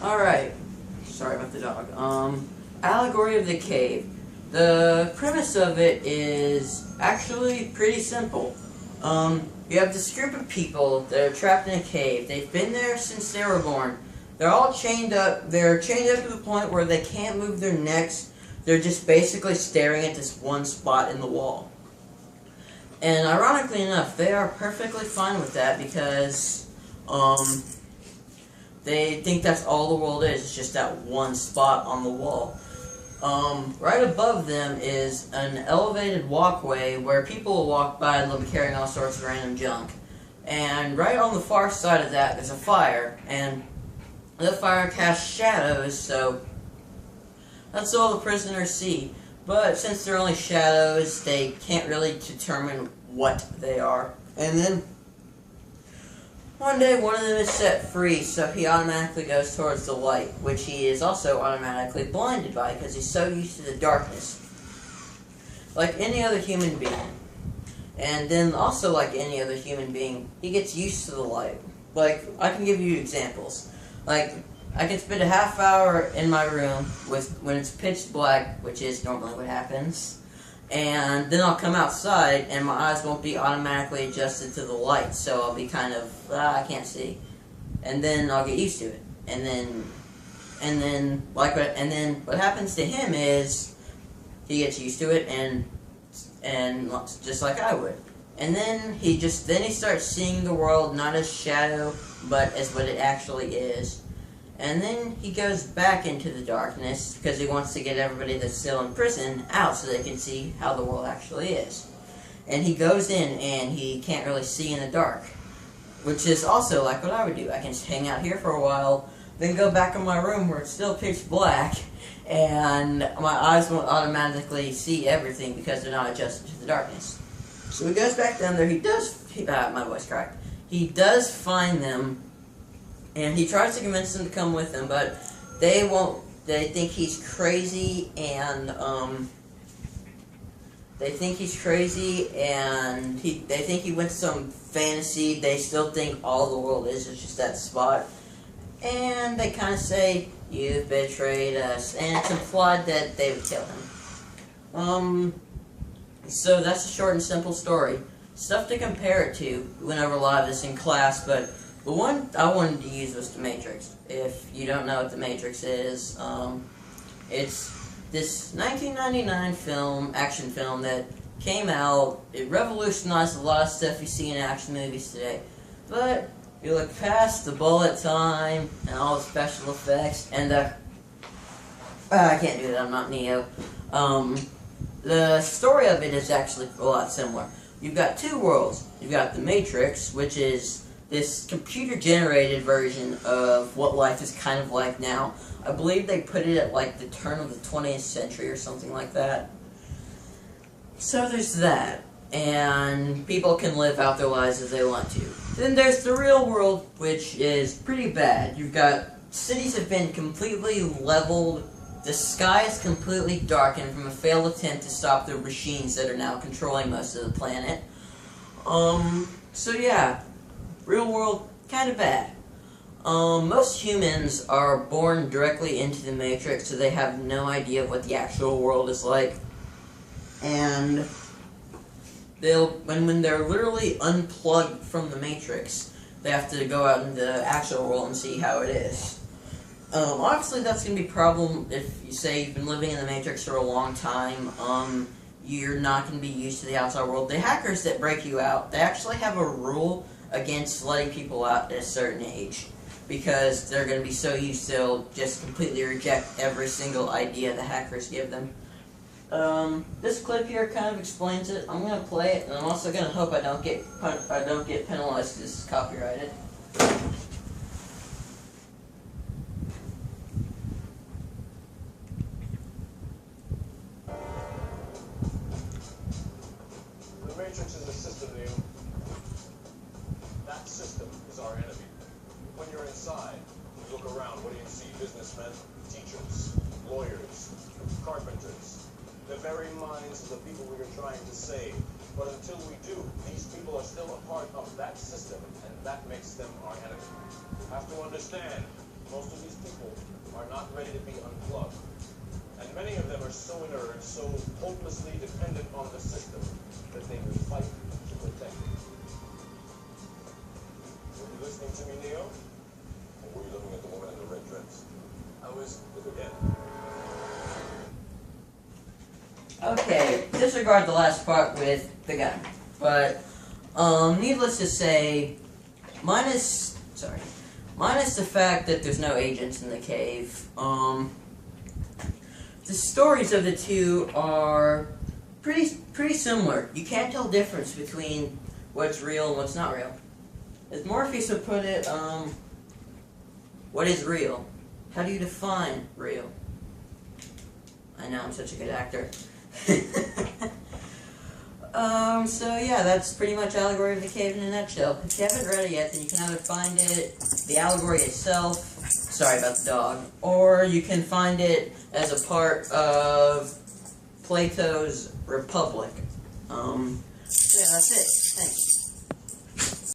Alright. Sorry about the dog. Allegory of the Cave. The premise of it is actually pretty simple. You have this group of people that are trapped in a cave. They've been there since they were born. They're all chained up. They're chained up to the point where they can't move their necks. They're just basically staring at this one spot in the wall. And ironically enough, they are perfectly fine with that because, they think that's all the world is. It's just that one spot on the wall. Right above them is an elevated walkway where people will walk by and they'll be carrying all sorts of random junk. And right on the far side of that, there's a fire, and the fire casts shadows, so that's all the prisoners see. But since they're only shadows, they can't really determine what they are. And then one day, one of them is set free, so he automatically goes towards the light, which he is also automatically blinded by because he's so used to the darkness. Like any other human being. And then also like any other human being, he gets used to the light. Like, I can give you examples. Like, I can spend a half hour in my room when it's pitch black, which is normally what happens. And then I'll come outside, and my eyes won't be automatically adjusted to the light, so I'll be kind of, I can't see. And then I'll get used to it. And then what happens to him is, he gets used to it, and just like I would. And then he starts seeing the world not as shadow, but as what it actually is. And then he goes back into the darkness because he wants to get everybody that's still in prison out so they can see how the world actually is. And he goes in and he can't really see in the dark, which is also like what I would do. I can just hang out here for a while, then go back in my room where it's still pitch black, and my eyes won't automatically see everything because they're not adjusted to the darkness. So he goes back down there. My voice cracked. He does find them. And he tries to convince them to come with him, but they won't. They think he's crazy, and they think he went to some fantasy. They still think all the world is just that spot, and they kind of say, "You've betrayed us," and it's implied that they would kill him. So that's a short and simple story. Stuff to compare it to. We went over a lot of this in class, but the one I wanted to use was The Matrix. If you don't know what The Matrix is, it's this 1999 action film that came out. It revolutionized a lot of stuff you see in action movies today. But you look past the bullet time and all the special effects and I can't do that, I'm not Neo. The story of it is actually a lot similar. You've got two worlds. You've got The Matrix, which is this computer-generated version of what life is kind of like now. I believe they put it at like the turn of the 20th century or something like that. So there's that. And people can live out their lives as they want to. Then there's the real world, which is pretty bad. You've got cities have been completely leveled. The sky is completely darkened from a failed attempt to stop the machines that are now controlling most of the planet. So yeah. Real world, kind of bad. Most humans are born directly into the Matrix, so they have no idea what the actual world is like. And when they're literally unplugged from the Matrix, they have to go out into the actual world and see how it is. Obviously, that's going to be a problem if you say you've been living in the Matrix for a long time. You're not going to be used to the outside world. The hackers that break you out, they actually have a rule against letting people out at a certain age because they're going to be so used they'll just completely reject every single idea the hackers give them. This clip here kind of explains it. I'm going to play it, and I'm also going to hope I don't get penalized because this is copyrighted. The Matrix is a system, Neo. That system is our enemy. When you're inside, you look around, what do you see? Businessmen, teachers, lawyers, carpenters. The very minds of the people we are trying to save. But until we do, these people are still a part of that system, and that makes them our enemy. You have to understand, most of these people are not ready to be unplugged. And many of them are so inert, so hopelessly dependent on the system, that they will fight to protect it. Were you listening to me, Neo? Or were you looking at the woman in the red dress? I was. Look again. Okay, disregard the last part with the gun. But, needless to say, minus the fact that there's no agents in the cave, the stories of the two are pretty similar. You can't tell the difference between what's real and what's not real. As Morpheus would put it, what is real? How do you define real? I know, I'm such a good actor. So yeah, that's pretty much Allegory of the Cave in a nutshell. If you haven't read it yet, then you can either find it, the allegory itself, sorry about the dog, or you can find it as a part of Plato's Republic. So yeah, that's it. Thanks.